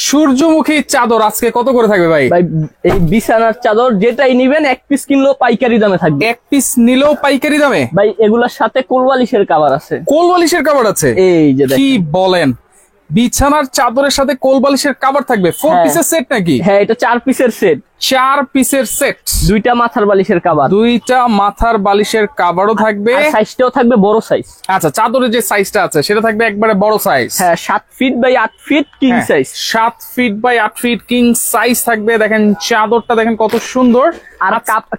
সূর্যমুখী চাদর আজকে কত করে থাকবে ভাই? ভাই এই বিছানার চাদর যেটাই নিবেন এক পিস কিনলেও পাইকারি দামে থাকবে। এক পিস নিলেও পাইকারি দামে? ভাই এগুলোর সাথে কোলবালিশের কভার আছে। কোলবালিশের কভার আছে? এই যে কি দেখেন। বলেন, বিছানার চাদরের সাথে কোলবালিশের কভার থাকবে? 4 পিসের সেট নাকি? হ্যাঁ, এটা 4 পিসের সেট। 4 পিসের সেট, দুইটা মাথার বালিশের কভার। দুইটা মাথার বালিশের কভারও থাকবে, আর সাইজটাও থাকবে বড় সাইজ। আচ্ছা, চাদরের যে সাইজটা আছে সেটা থাকবে একবারে বড় সাইজ। হ্যাঁ, 7 feet by 8 feet king size. 7 feet by 8 feet king size থাকবে। দেখেন চাদরটা দেখেন কত সুন্দর। আর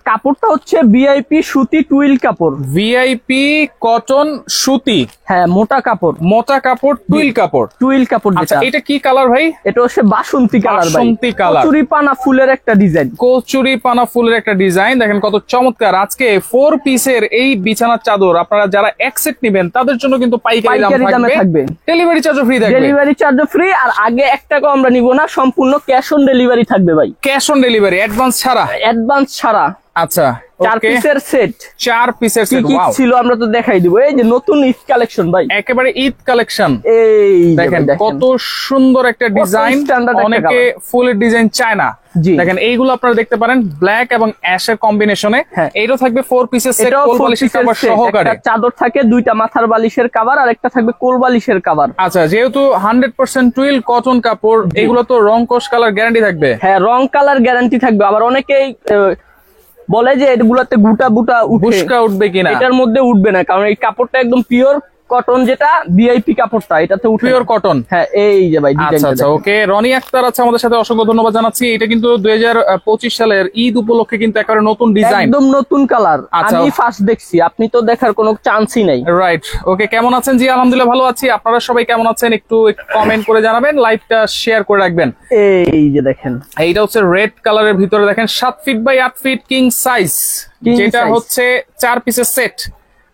কাপড়টা হচ্ছে ভিআইপি সুতি টুইল কাপড়। ভিআইপি কটন সুতি। হ্যাঁ, মোটা কাপড়, মোটা কাপড়, টুইল কাপড়। টুইল কাপড় আচ্ছা, যেটা। এটা কি কালার ভাই? এটা হচ্ছে বাসন্তী কালার ভাই। বাসন্তী কালার, কচুরি পানা ফুলের একটা ডিজাইন। কচুরি পানা ফুলের একটা ডিজাইন। দেখেন কত চমৎকার। আজকে 4 পিসের এই বিছানার চাদর আপনারা যারা এক সেট নেবেন তাদের জন্য কিন্তু পাইকারি দামে থাকবে। ডেলিভারি চার্জও ফ্রি থাকবে। ডেলিভারি চার্জও ফ্রি। আর আগে 1 টাকাও আমরা নিব না, সম্পূর্ণ ক্যাশ অন ডেলিভারি থাকবে ভাই। ক্যাশ অন ডেলিভারি, অ্যাডভান্স ছাড়া? অ্যাডভান্স ছাড়া। আচ্ছা, 4 পিসের সেট। 4 পিসের সেট। কি ছিল আমরা তো দেখাই দিব। এই যে নতুন ঈদ কালেকশন ভাই, একেবারে ঈদ কালেকশন। এই দেখেন কত সুন্দর একটা ডিজাইন। অনেকে ফুলের ডিজাইন চায় না। দেখেন এইগুলো আপনারা দেখতে পারেন ব্ল্যাক এবং অ্যাশের কম্বিনেশনে। এইটাও থাকবে 4 পিসের সেট, কোলবালিশের কভার সহকারে। একটা চাদর থাকে, দুইটা মাথার বালিশের কভার আর একটা থাকবে কোলবালিশের কভার। আচ্ছা, যেহেতু 100% টুইল কটন কাপড়, এগুলো তো রং কোশ কালার গ্যারান্টি থাকবে। হ্যাঁ, রং কালার গ্যারান্টি থাকবে। আবার অনেকেই বলে যে এগুলাতে গুটা বুটা উঠবে কিনা। এটার মধ্যে উঠবে না, কারণ এই কাপড়টা একদম পিওর কটন, যেটা ভিআইপি কাপড়টা, এটাতে উঠবে পিওর কটন। হ্যাঁ, এই যে ভাই। আচ্ছা, ওকে। রনি আক্তার আছে আমাদের সাথে, অসংখ্য ধন্যবাদ জানাচ্ছি। এটা কিন্তু 2025 সালের ঈদ উপলক্ষে কিন্তু একেবারে নতুন ডিজাইন, একদম নতুন কালার। আমি ফার্স্ট দেখছি, আপনি তো দেখার কোনো চান্সই নাই। রাইট, ওকে। কেমন আছেন? জি আলহামদুলিল্লাহ ভালো আছি। আপনারা সবাই কেমন আছেন একটু কমেন্ট করে জানাবেন, লাইভটা শেয়ার করে রাখবেন। এই যে দেখেন, এইটা হচ্ছে রেড কালারের ভিতরে দেখেন 7 feet by 8 feet king size, যেটা হচ্ছে 4 পিসের সেট।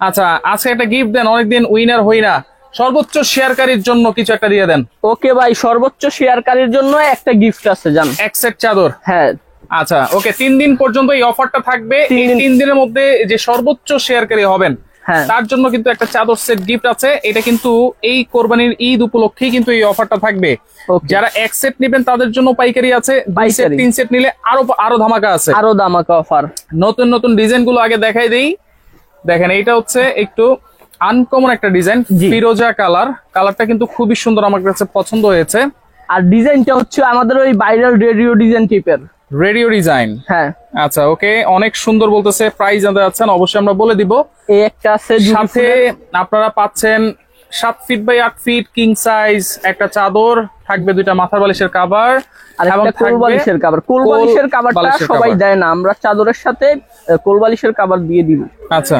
আচ্ছা, আজকে একটা গিফট দেন, অনেকদিন উইনার হই না। সর্বোচ্চ শেয়ারকারীর জন্য কিছু একটা দিয়ে দেন। ওকে ভাই, সর্বোচ্চ শেয়ারকারীর জন্য একটা গিফট আছে, জান। এক সেট চাদর। হ্যাঁ। আচ্ছা, ওকে। 3 দিন পর্যন্ত এই অফারটা থাকবে। এই 3 দিনের মধ্যে যে সর্বোচ্চ শেয়ারকারী হবেন তার জন্য কিন্তু একটা চাদর সেট গিফট আছে। এটা কিন্তু এই কোরবানির ঈদ উপলক্ষেই কিন্তু এই অফারটা থাকবে। যারা এক সেট নেবেন তাদের জন্য পাইকারি আছে, 2 সেট 3 সেট নিলে আরো ধামাকা আছে, আরো ধামাকা অফার। নতুন নতুন ডিজাইন গুলো আগে দেখাই দেই। দেখেন এইটা হচ্ছে একটু আনকমন একটা ডিজাইন, ফিরোজা কালার। কালারটা কিন্তু খুবই সুন্দর, আমার কাছে পছন্দ হয়েছে। আর ডিজাইনটা হচ্ছে আমাদের ওই ভাইরাল রেডিও ডিজাইন টাইপের। Radio design. হ্যাঁ। আচ্ছা, ওকে। অনেক সুন্দর বলতেছে। প্রাইস জানতে চাচ্ছেন, অবশ্যই আমরা বলে দিব। এই একটা আছে, সাথে আপনারা পাচ্ছেন 7 feet by 8 feet king size একটা চাদর, থাকবে 2টা মাথার বালিশের কভার আর একটা কোলবালিশের কভার। কোলবালিশের কভারটা সবাই দেয় না, আমরা চাদরের সাথে কোলবালিশের কভার দিয়ে দিব। আচ্ছা,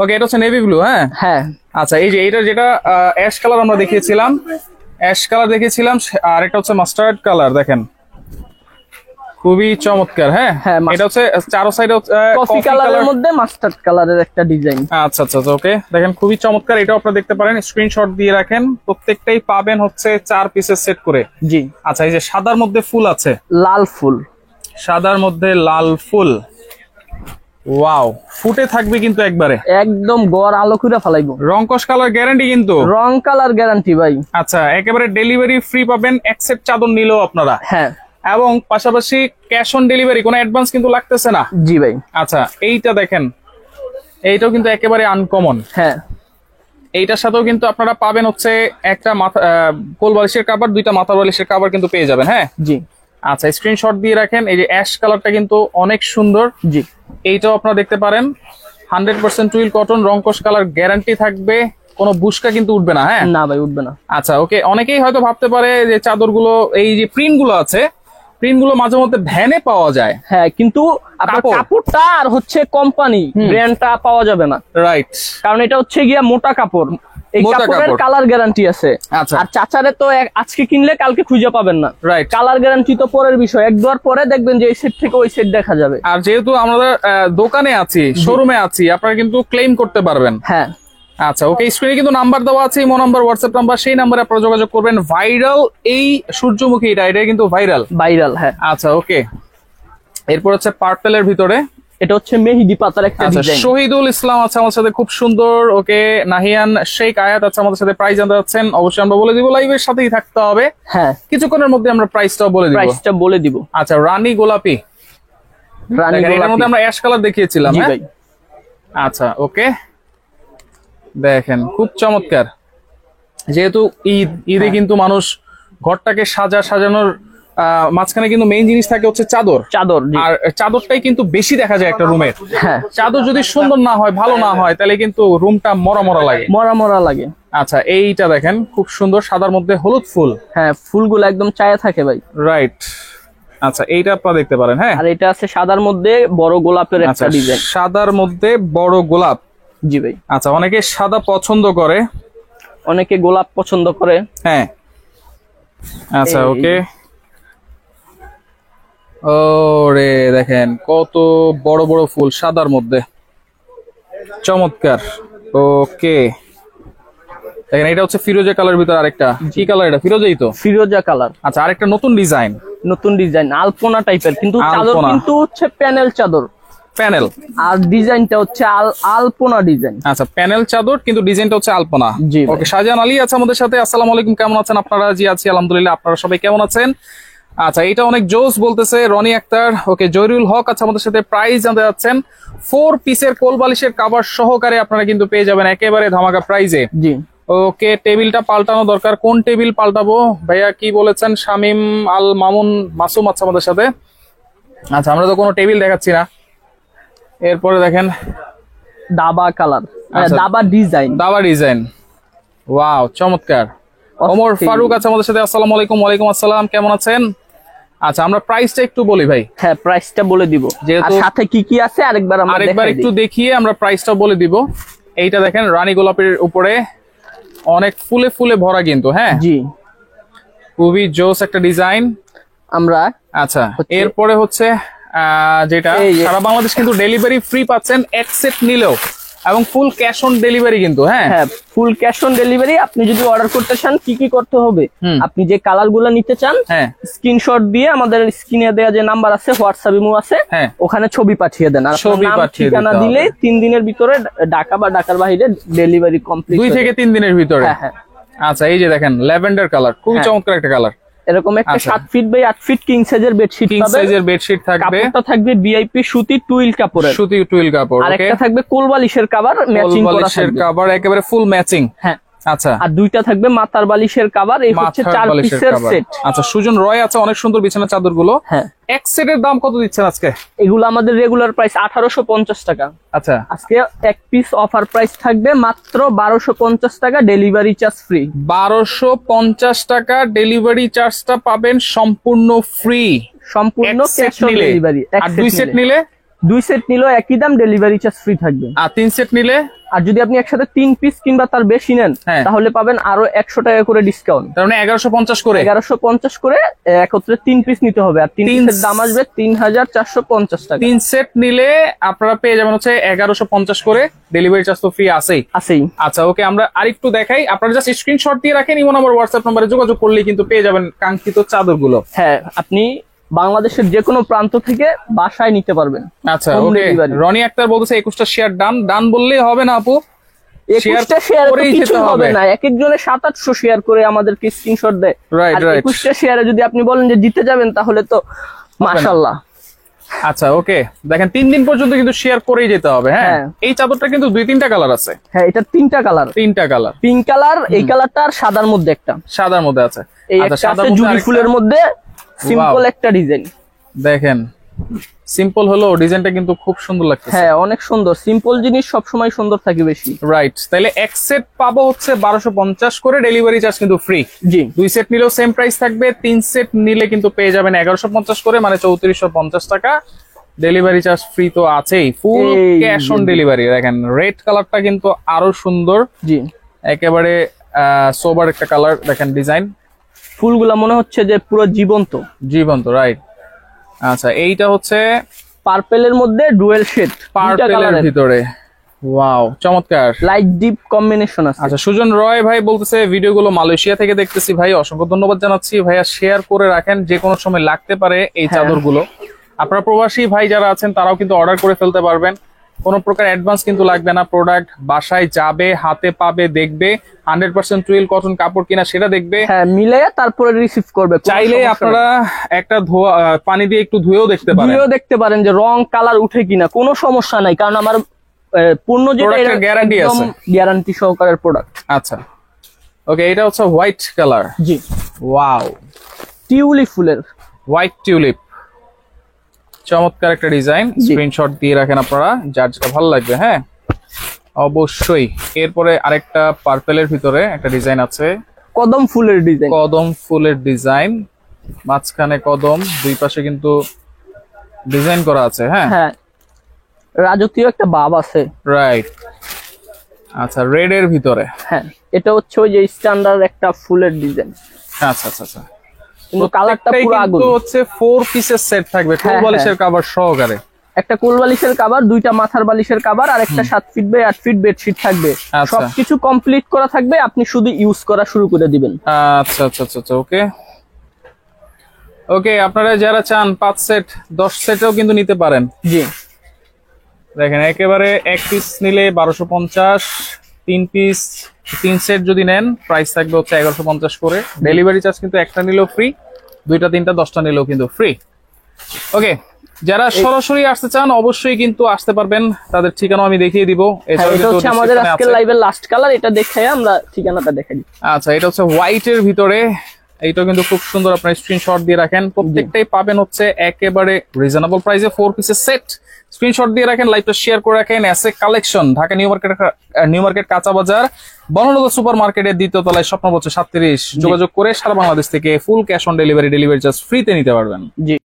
ওকে। এটা হচ্ছে নেভি ব্লু। হ্যাঁ হ্যাঁ। আচ্ছা, এই যে এইটা যেটা অ্যাশ কালার আমরা দেখিয়েছিলাম, অ্যাশ কালার দেখিয়েছিলাম, আর এটা হচ্ছে মাস্টার্ড কালার। দেখেন খুবই চমৎকার। হ্যাঁ, এটা হচ্ছে চারো সাইডে কফি কালারের মধ্যে মাস্টার্ড কালারের একটা ডিজাইন। আচ্ছা আচ্ছা, ওকে। দেখেন খুবই চমৎকার। এটাও আপনারা দেখতে পারেন, স্ক্রিনশট দিয়ে রাখেন। প্রত্যেকটাই পাবেন হচ্ছে 4 পিসের সেট করে। জি। আচ্ছা, এই যে সাদার মধ্যে ফুল আছে, লাল ফুল, সাদার মধ্যে লাল ফুল। ওয়াও, ফুটে থাকবে কিন্তু একবারে, একদম গড় আলো করে ফেলাইবো। রংকশ কালার গ্যারান্টি কিন্তু, রং কালার গ্যারান্টি ভাই। আচ্ছা, একেবারে ডেলিভারি ফ্রি পাবেন এক সেট চাদর নিলেও আপনারা। হ্যাঁ, এবং পাশাপাশি ক্যাশ অন ডেলিভারি, কোনো অ্যাডভান্স কিন্তু লাগতেছে না। জি ভাই। আচ্ছা, এইটা দেখেন, এইটাও কিন্তু একেবারে আনকমন। হ্যাঁ, এইটার সাথেও কিন্তু আপনারা পাবেন হচ্ছে একটা মাথা কোল বালিশের কভার, 2টা মাথা বালিশের কভার কিন্তু পেয়ে যাবেন। হ্যাঁ জি। আচ্ছা, স্ক্রিনশট দিয়ে রাখেন। এই যে অ্যাশ কালারটা কিন্তু অনেক সুন্দর। জি। এইটাও আপনারা দেখতে পারেন, 100% টুইল কটন, রংকশ কালার গ্যারান্টি থাকবে, কোনো বুশকা কিন্তু উঠবে না। হ্যাঁ, না ভাই, উঠবে না। আচ্ছা, ওকে। অনেকেই হয়তো ভাবতে পারে যে চাদরগুলো, এই যে প্রিন্ট গুলো আছে, প্রিন্ট গুলো মাঝে মধ্যে ভ্যানে পাওয়া যায়। হ্যাঁ, কিন্তু কাপড়টা আর হচ্ছে কোম্পানি ব্র্যান্ডটা পাওয়া যাবে না। রাইট, কারণ এটা হচ্ছে গিয়া মোটা কাপড়। এই কাপড়ের কালার গ্যারান্টি আছে। আচ্ছা। আর চাচারে তো আজকে কিনলে কালকে খুঁজে পাবেন না। রাইট, কালার গ্যারান্টি তো পরের বিষয়, 1-2 পরে দেখবেন যে এই সেট থেকে ওই সেট দেখা যাবে। আর যেহেতু আমরা দোকানে আছি, শোরুমে আছি, আপনারা কিন্তু ক্লেম করতে পারবেন। হ্যাঁ। আচ্ছা, ওকে। স্ক্রিনে কিন্তু নাম্বার দেওয়া আছে, ইমো নাম্বার, হোয়াটসঅ্যাপ নাম্বার, সেই নাম্বারে আপনারা যোগাযোগ করবেন। ভাইরাল এই সূর্যমুখী, এটা কিন্তু ভাইরাল। ভাইরাল, হ্যাঁ। আচ্ছা, ওকে। এরপর হচ্ছে পার্পেলের ভিতরে, এটা হচ্ছে মেহেদি পাতার একটা ডিজাইন। শহীদুল ইসলাম আছে আমাদের সাথে, খুব সুন্দর। ওকে, নাহিয়ান শেখ আয়াত আছে আমাদের সাথে, প্রাইস জানতে যাচ্ছেন, অবশ্যই আমরা বলে দিব, লাইভের সাথেই থাকতে হবে। হ্যাঁ, কিছুক্ষণের মধ্যে আমরা প্রাইসটাও বলে দিব। আচ্ছা, রানী গোলাপি, এর মধ্যে আমরা অ্যাশ কালার দেখিয়েছিলাম। আচ্ছা, ওকে, দেখেন খুব চমৎকার। যেহেতু ঈদে কিন্তু মানুষ ঘরটাকে সাজানোর মাঝখানে কিন্তু মেইন জিনিস থাকে হচ্ছে চাদর। আর চাদরটাই কিন্তু বেশি দেখা যায় একটা রুমের। হ্যাঁ, চাদর যদি সুন্দর না হয়, ভালো না হয়, তাহলে কিন্তু রুমটা মরা লাগে। আচ্ছা, এইটা দেখেন খুব সুন্দর, সাদার মধ্যে হলুদ ফুল। হ্যাঁ, ফুলগুলো একদম চায়া থাকে ভাই। রাইট। আচ্ছা, এইটা আপনারা দেখতে পারেন। হ্যাঁ, আর এটা আছে সাদার মধ্যে বড় গোলাপের একটা ডিজাইন। সাদার মধ্যে বড় গোলাপ। জি ভাই। আচ্ছা, অনেকে সাদা পছন্দ করে, অনেকে গোলাপ পছন্দ করে। হ্যাঁ। আচ্ছা, ওকে। ওরে দেখেন কত বড় বড় ফুল সাদার মধ্যে, চমৎকার। ওকে, দেখেন এটা হচ্ছে ফিরোজা কালার ভিতর আরেকটা। কি কালার এটা? ফিরোজাই তো, ফিরোজা কালার। আচ্ছা, আরেকটা নতুন ডিজাইন আলপনা টাইপের, কিন্তু চাদর কিন্তু হচ্ছে প্যানেল চাদর। প্যানেল আর ডিজাইনটা হচ্ছে আলপনা ডিজাইন। আচ্ছা, প্যানেল চাদর কিন্তু ডিজাইনটা হচ্ছে আলপনা। জি। ওকে, শাহজাহান আলী আছে আমাদের সাথে। আসসালামু আলাইকুম, কেমন আছেন আপনারা? জি আছি আলহামদুলিল্লাহ, আপনারা সবাই কেমন আছেন? আচ্ছা, এটা অনেক জোস বলতেছে রনি আক্তার। ওকে, জয়রুল হক আছে আমাদের সাথে, প্রাইস জানতে যাচ্ছেন 4 পিসের কোল বালিশের কভার সহকারে আপনারা কিন্তু পেয়ে যাবেন একেবারে ধামাকা প্রাইজে। জি। ওকে, টেবিলটা পাল্টানো দরকার। কোন টেবিল পাল্টাবো ভাইয়া, কি বলেছেন? শামিম আল মাসুম আছে আমাদের সাথে। আচ্ছা, আমরা তো কোনো টেবিল দেখাচ্ছি না। এরপরে দেখেন দাবা কালার, দাবা ডিজাইন। ওয়াও, চমৎকার। ওমর ফারুক আছে আমাদের সাথে। আসসালামু আলাইকুম। ওয়ালাইকুম আসসালাম, কেমন আছেন? আচ্ছা, আমরা প্রাইসটা একটু বলি ভাই। হ্যাঁ, প্রাইসটা বলে দিব, যেহেতু সাথে কি আছে আরেকবার একটু দেখিয়ে আমরা প্রাইসটা বলে দিব। এইটা দেখেন রানী গোলাপের উপরে অনেক ফুলে ফুলে ভরা কিন্তু। হ্যাঁ, জি, খুবই জোস একটা ডিজাইন আমরা। আচ্ছা, এরপরে হচ্ছে যেটা সারা বাংলাদেশ কিন্তু ডেলিভারি ফ্রি পাচ্ছেন এক সেট নিলেও, এবং ফুল ক্যাশ অন ডেলিভারি কিন্তু। হ্যাঁ, ফুল ক্যাশ অন ডেলিভারি। আপনি যদি অর্ডার করতে চান কি করতে হবে, আপনি যে কালার গুলো নিতে চান স্ক্রিনশট দিয়ে আমাদের স্ক্রিনে দেওয়া যে নাম্বার আছে, হোয়াটসঅ্যাপ ইমো আছে, ওখানে ছবি পাঠিয়ে দেন। আর ঠিকানা দিলে 3 দিনের ভিতরে ঢাকা বা ঢাকার বাইরে ডেলিভারি কমপ্লিট। 2 থেকে 3 দিনের ভিতরে। হ্যাঁ। আচ্ছা, এই যে দেখেন ল্যাভেন্ডার কালার, খুবই চমৎকার একটা কালার। এরকম একটা 7 ফিট বাই 8 ফিট কিং সাইজের বেডশিট পাবেন। সাইজের বেডশিট থাকবে। কাপড়টা থাকবে ভিআইপি সুতি টুইল কাপড়ের। আর একটা থাকবে কোলবালিশের কভার ম্যাচিং করা থাকবে। কভার একেবারে ফুল ম্যাচিং। হ্যাঁ। আচ্ছা, আর 2টা থাকবে মাথার বালিশের কভার। এই হচ্ছে 4 পিসের সেট। আচ্ছা, সুজন রয় আছে, অনেক সুন্দর বিছানা চাদর গুলো। হ্যাঁ, এক সেটের দাম কত দিচ্ছেন আজকে? এগুলো আমাদের রেগুলার প্রাইস 1850 টাকা। আচ্ছা, আজকে এক পিস অফার প্রাইস থাকবে মাত্র 1250 টাকা, ডেলিভারি চার্জ ফ্রি। 1250 টাকা ডেলিভারি চার্জটা পাবেন সম্পূর্ণ ফ্রি, সম্পূর্ণ ক্যাশ অন ডেলিভারি। আর 2 সেট নিলে 2 সেট নিলেও একই দাম, ডেলিভারি চার্জ ফ্রি থাকবে। আর 3 সেট নিলে, আর যদি আপনি একসাথে 3 পিস কিংবা তার বেশি নেন, তাহলে পাবেন আরো 100 টাকা করে ডিসকাউন্ট। তার মানে 1150 করে একত্রে 3 পিস নিতে হবে। আর 3 পিসের দাম আসবে 3450 টাকা। 3 সেট নিলে আপনারা পেয়ে যাবেন হচ্ছে 1150 করে, ডেলিভারি চার্জ তো ফ্রি আছেই। আচ্ছা, ওকে, আমরা আরেকটু দেখাই। আপনারা জাস্ট স্ক্রিনশট দিয়ে রাখেন, ইমো নাম্বার হোয়াটসঅ্যাপ নম্বরে যোগাযোগ করলেই কিন্তু পেয়ে যাবেন কাঙ্ক্ষিত চাদরগুলো। হ্যাঁ, আপনি বাংলাদেশের যে কোনো প্রান্ত থেকে বাসায় নিতে পারবেন। আচ্ছা, ওকে, রনি আক্তার বলতেছে 21টা শেয়ার ডান বললেই হবে না আপু, 21টা শেয়ার করেই যেতে হবে না। এক একজনের 700-800 শেয়ার করে আমাদেরকে স্ক্রিনশট দেয়। আর 21টা শেয়ারে যদি আপনি বলেন যে জিতে যাবেন, তাহলে তো মাশাআল্লাহ। আচ্ছা, ওকে, দেখেন 3 দিন পর্যন্ত কিন্তু শেয়ার করেই যেতে হবে। হ্যাঁ, এই চাদরটা কিন্তু 2-3টা কালার আছে। হ্যাঁ, এটা 3টা কালার। পিঙ্ক কালার, এই কালারটা আর সাদার মধ্যে একটা। সাদার মধ্যে আছে। আচ্ছা, সাদা জুড়ি ফুলের মধ্যে সিম্পল একটা ডিজাইন। দেখেন সিম্পল হলো ডিজাইনটা কিন্তু খুব সুন্দর লাগছে। হ্যাঁ, অনেক সুন্দর। সিম্পল জিনিস সব সময় সুন্দর থাকে বেশি। রাইট। তাহলে এক সেট পাবো হচ্ছে 1250 করে, ডেলিভারি চার্জ কিন্তু ফ্রি। জি। 2 সেট নিলেও সেম প্রাইস থাকবে। 3 সেট নিলে কিন্তু পেয়ে যাবেন 1150 করে, মানে 3450 টাকা। ডেলিভারি চার্জ ফ্রি তো আছেই, ফুল ক্যাশ অন ডেলিভারি। দেখেন রেড কালারটা কিন্তু আরো সুন্দর। জি, একেবারে সোবার একটা কালার। দেখেন ডিজাইন, ফুলগুলা মনে হচ্ছে যে পুরো জীবন্ত। রাইট। আচ্ছা, এইটা হচ্ছে পার্পেলের মধ্যে ডুয়েল শেড, পার্পেলের ভিতরে। ওয়াও, চমৎকার, লাইট ডিপ কম্বিনেশন আছে। আচ্ছা, সুজন রয় ভাই বলতেছে ভিডিওগুলো মালয়েশিয়া থেকে দেখতেছি। ভাই অসংখ্য ধন্যবাদ জানাচ্ছি ভাইয়া, শেয়ার করে রাখেন, যে কোনো সময় লাগতে পারে এই চাদরগুলো। আপনারা প্রবাসী ভাই যারা আছেন তারাও কিন্তু অর্ডার করে ফেলতে পারবেন, কোনো প্রকার অ্যাডভান্স কিন্তু লাগবে না। প্রোডাক্ট বাসায় যাবে, হাতে পাবে, দেখবে 100% টুইল কটন কাপড় কিনা সেটা দেখবে, হ্যাঁ মিলে তারপরে রিসিভ করবে। চাইলে আপনারা একটা পানি দিয়ে একটু ধুয়েও দেখতে পারেন যে রং কালার উঠে কিনা, কোনো সমস্যা নাই, কারণ আমার পূর্ণ যেটা গ্যারান্টি আছে, গ্যারান্টি সহকারের প্রোডাক্ট। আচ্ছা ওকে, এটা হচ্ছে হোয়াইট কালার। জি ওয়াও, টিউলিপ ফুলের, হোয়াইট টিউলিপ, চমৎকার একটা ডিজাইন। স্ক্রিনশট দিয়ে রাখেন আপনারা, যার যেটা ভালো লাগবে। হ্যাঁ অবশ্যই। এরপরে আরেকটা পার্পেলের ভিতরে একটা ডিজাইন আছে, কদম ফুলের ডিজাইন, কদম ফুলের ডিজাইন, মাঝখানে কদম, দুই পাশে কিন্তু ডিজাইন করা আছে। হ্যাঁ হ্যাঁ রাজকীয় একটা ভাব আছে, রাইট। আচ্ছা রেড এর ভিতরে, হ্যাঁ এটা হচ্ছে ওই যে স্ট্যান্ডার্ড একটা ফুলের ডিজাইন। আচ্ছা আচ্ছা আচ্ছা, কিন্তু কালারটা পুরো আগুন। হচ্ছে 4 পিসের সেট থাকবে, কোল বালিশের কভার সহকারে, একটা কোল বালিশের কভার, দুইটা মাথার বালিশের কভার, আর একটা 7 ফিট বাই 8 ফিট বেডশিট থাকবে। সবকিছু কমপ্লিট করা থাকবে, আপনি শুধু ইউজ করা শুরু করে দিবেন। আচ্ছা আচ্ছা আচ্ছা ওকে ওকে। আপনারা যারা চান 5 সেট 10 সেটও কিন্তু নিতে পারেন। জি দেখেন একেবারে এক পিস নিলে 1250, 3 পিস 3 সেট যদি নেন প্রাইস থাকবে হচ্ছে 1150 করে। ডেলিভারি চার্জ কিন্তু একটা নিলেও ফ্রি, দুইটা তিনটা 10টা নিলেও কিন্তু ফ্রি। ওকে, যারা সরাসরি আসতে চান অবশ্যই কিন্তু আসতে পারবেন, তাদের ঠিকানা আমি দেখিয়ে দিব। এটা হচ্ছে আমাদের আজকের লাইভের লাস্ট কালার, এটা দেখাই আমরা ঠিকানাটা দেখাই দিই। আচ্ছা এটা হচ্ছে হোয়াইট এর ভিতরে, এইটা কিন্তু খুব সুন্দর, আপনার স্ক্রিনশট দিয়ে রাখেন। প্রত্যেকটাই পাবেন হচ্ছে একেবারে রিজনেবল প্রাইসে, 4 পিসের সেট। স্ক্রিনশট দিয়ে রাখেন, লাইভটা শেয়ার করে রাখেন। SA collection, Dhaka new market কাঁচা বাজার, বনলতা সুপার মার্কেটের দ্বিতীয় তলায়, স্বপ্নবৎসর 37। যোগাযোগ করে সারা বাংলাদেশ থেকে full cash on delivery charge ফ্রিতে নিতে পারবেন। জি।